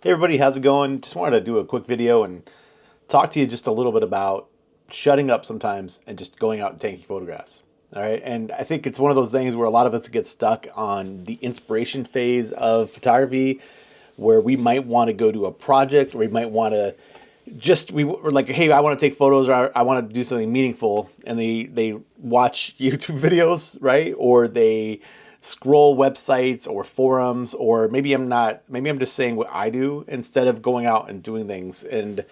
Hey everybody, how's it going? Just wanted to do a quick video and talk to you just a little bit about shutting up sometimes and just going out and taking photographs. All right. And I think it's one of those things where a lot of us get stuck on the inspiration phase of photography, where we might want to go to a project, or we might want to we're like, hey, I want to take photos, or I want to do something meaningful, and they watch YouTube videos, right? Or they scroll websites or forums, or maybe I'm just saying what I do instead of going out and doing things. And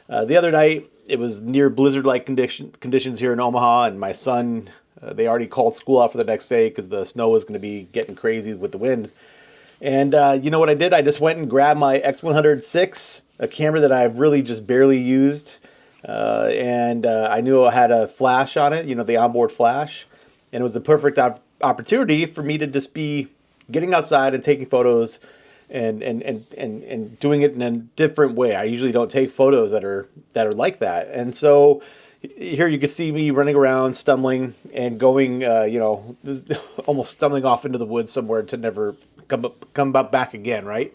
the other night, it was near blizzard-like conditions here in Omaha, and my son, they already called school out for the next day because the snow was going to be getting crazy with the wind. And you know what I did? I just went and grabbed my X100VI, a camera that I've really just barely used. And I knew I had a flash on it, the onboard flash. And it was the perfect opportunity for me to just be getting outside and taking photos and doing it in a different way. I usually don't take photos that are like that. And so here you can see me running around, stumbling and going, almost stumbling off into the woods somewhere to never come back again, right?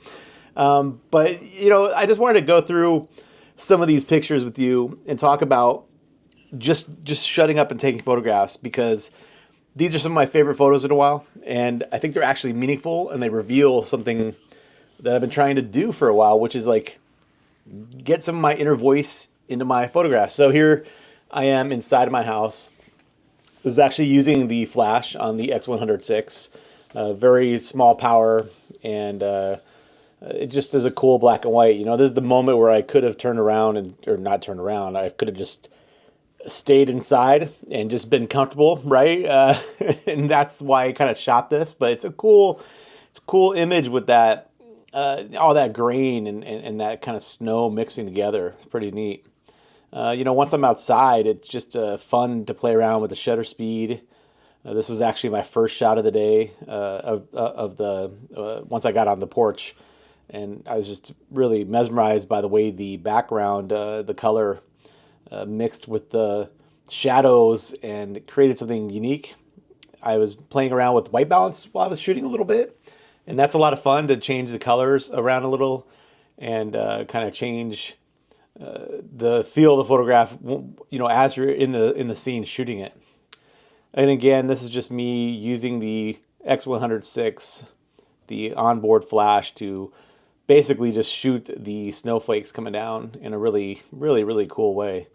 But I just wanted to go through some of these pictures with you and talk about just shutting up and taking photographs, because these are some of my favorite photos in a while, and I think they're actually meaningful, and they reveal something that I've been trying to do for a while, which is like get some of my inner voice into my photographs. So here I am inside of my house. I was actually using the flash on the X100VI, very small power, and it just is a cool black and white. This is the moment where I could have turned around or not turned around. I could have just stayed inside and just been comfortable, right? And that's why I kind of shot this. But it's a cool image with that all that grain and that kind of snow mixing together. It's pretty neat. Once I'm outside, it's just fun to play around with the shutter speed. This was actually my first shot of the day once I got on the porch, and I was just really mesmerized by the way the background, the color mixed with the shadows and created something unique. I was playing around with white balance while I was shooting a little bit, and that's a lot of fun to change the colors around a little and kind of change the feel of the photograph, as you're in the scene shooting it. And again, this is just me using the X100VI, the onboard flash, to basically just shoot the snowflakes coming down in a really, really, really cool way.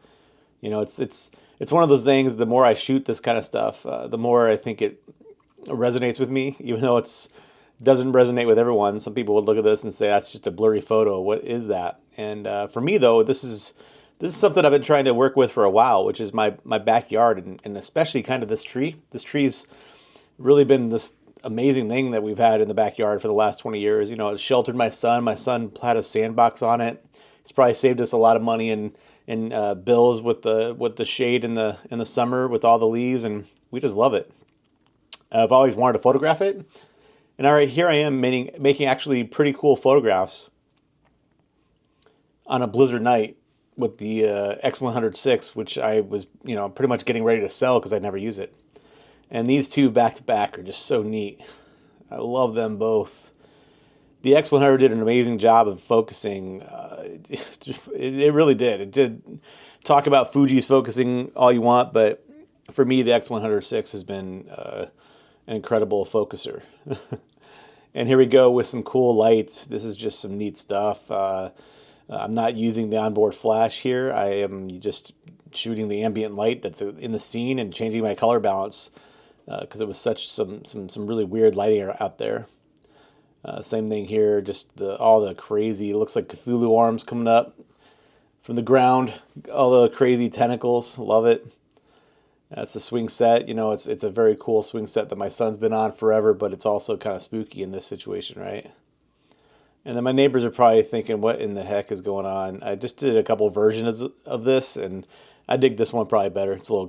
It's one of those things. The more I shoot this kind of stuff, the more I think it resonates with me, even though it doesn't resonate with everyone. Some people would look at this and say, that's just a blurry photo. What is that? And for me, though, this is something I've been trying to work with for a while, which is my backyard, and especially kind of this tree. This tree's really been this amazing thing that we've had in the backyard for the last 20 years. It sheltered my son. My son had a sandbox on it. It's probably saved us a lot of money in bills with the shade in the summer with all the leaves, and we just love it. I've always wanted to photograph it, and here I am making actually pretty cool photographs on a blizzard night with the X100VI, which I was pretty much getting ready to sell because I never use it. And these two back to back are just so neat. I love them both. The X100 did an amazing job of focusing. It really did. It did. Talk about Fuji's focusing all you want, but for me, the X100VI has been an incredible focuser. And here we go with some cool lights. This is just some neat stuff. I'm not using the onboard flash here. I am just shooting the ambient light that's in the scene and changing my color balance because it was some really weird lighting out there. Same thing here, just all the crazy, it looks like Cthulhu arms coming up from the ground, all the crazy tentacles, love it. That's the swing set. It's a very cool swing set that my son's been on forever, but it's also kind of spooky in this situation, right? And then my neighbors are probably thinking, what in the heck is going on? I just did a couple versions of this, and I dig this one probably better. It's a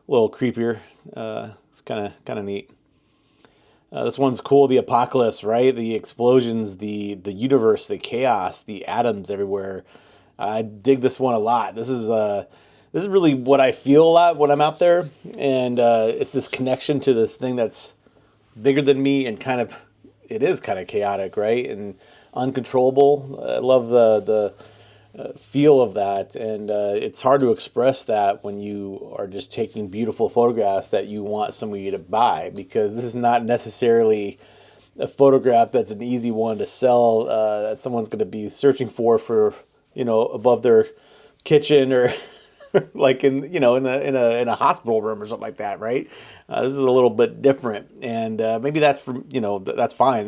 little creepier. It's kind of neat. This one's cool. The apocalypse, right? The explosions, the universe, the chaos, the atoms everywhere. I dig this one a lot. This is really what I feel a lot when I'm out there, and it's this connection to this thing that's bigger than me and it is kind of chaotic, right? And uncontrollable. I love the feel of that, and it's hard to express that when you are just taking beautiful photographs that you want somebody to buy, because this is not necessarily a photograph that's an easy one to sell, that someone's going to be searching for, you know, above their kitchen or like in, you know, in a hospital room or something like that, right? This is a little bit different, and maybe that's for, you know, that's fine.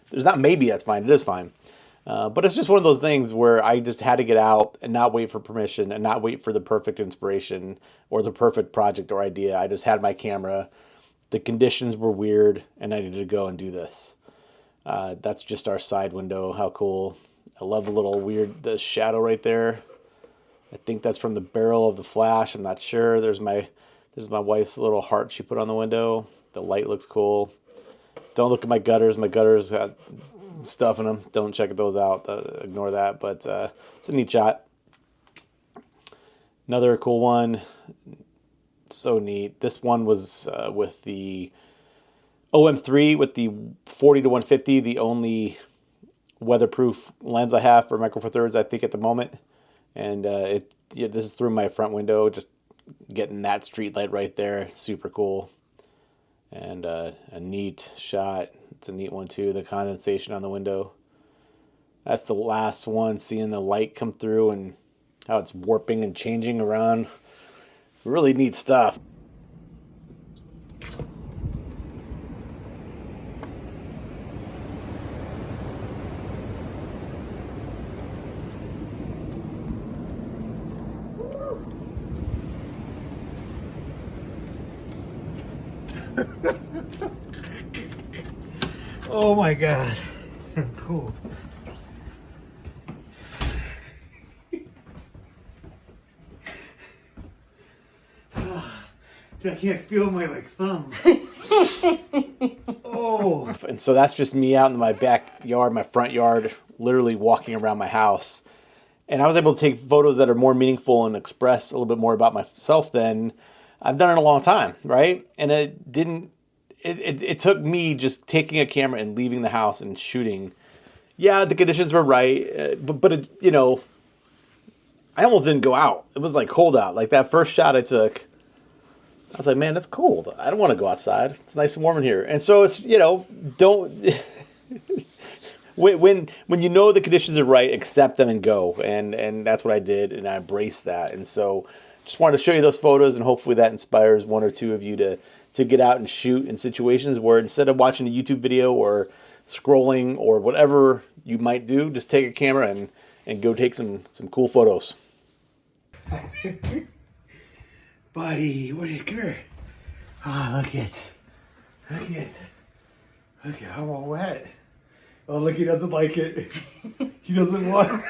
There's not maybe that's fine. It is fine. But it's just one of those things where I just had to get out and not wait for permission and not wait for the perfect inspiration or the perfect project or idea. I just had my camera. The conditions were weird, and I needed to go and do this. That's just our side window. How cool. I love the shadow right there. I think that's from the barrel of the flash. I'm not sure. There's my wife's little heart she put on the window. The light looks cool. Don't look at my gutters. My gutters got stuff in them. Don't check those out. Ignore that. But it's a neat shot. Another cool one. So neat. This one was with the OM3 with the 40-150, the only weatherproof lens I have for Micro Four Thirds, I think, at the moment. And this is through my front window, just getting that street light right there. Super cool. And a neat shot. It's a neat one too, the condensation on the window. That's the last one, seeing the light come through and how it's warping and changing around. Really neat stuff. Oh my God, cool. I can't feel my thumb. Oh. And so that's just me out in my backyard, my front yard, literally walking around my house. And I was able to take photos that are more meaningful and express a little bit more about myself than I've done in a long time, right? And it took me just taking a camera and leaving the house and shooting. Yeah, the conditions were right, but it, you know, I almost didn't go out. It was like cold out. Like that first shot I took, I was like, man, it's cold. I don't want to go outside. It's nice and warm in here. And so it's, you know, don't when you know the conditions are right, accept them and go. And that's what I did, and I embraced that. And so just wanted to show you those photos, and hopefully that inspires one or two of you to get out and shoot in situations where instead of watching a YouTube video or scrolling or whatever you might do, just take a camera and go take some cool photos. Buddy, what are you, come here. Ah, look it. Look at I'm all wet. Oh, look, he doesn't like it. He doesn't want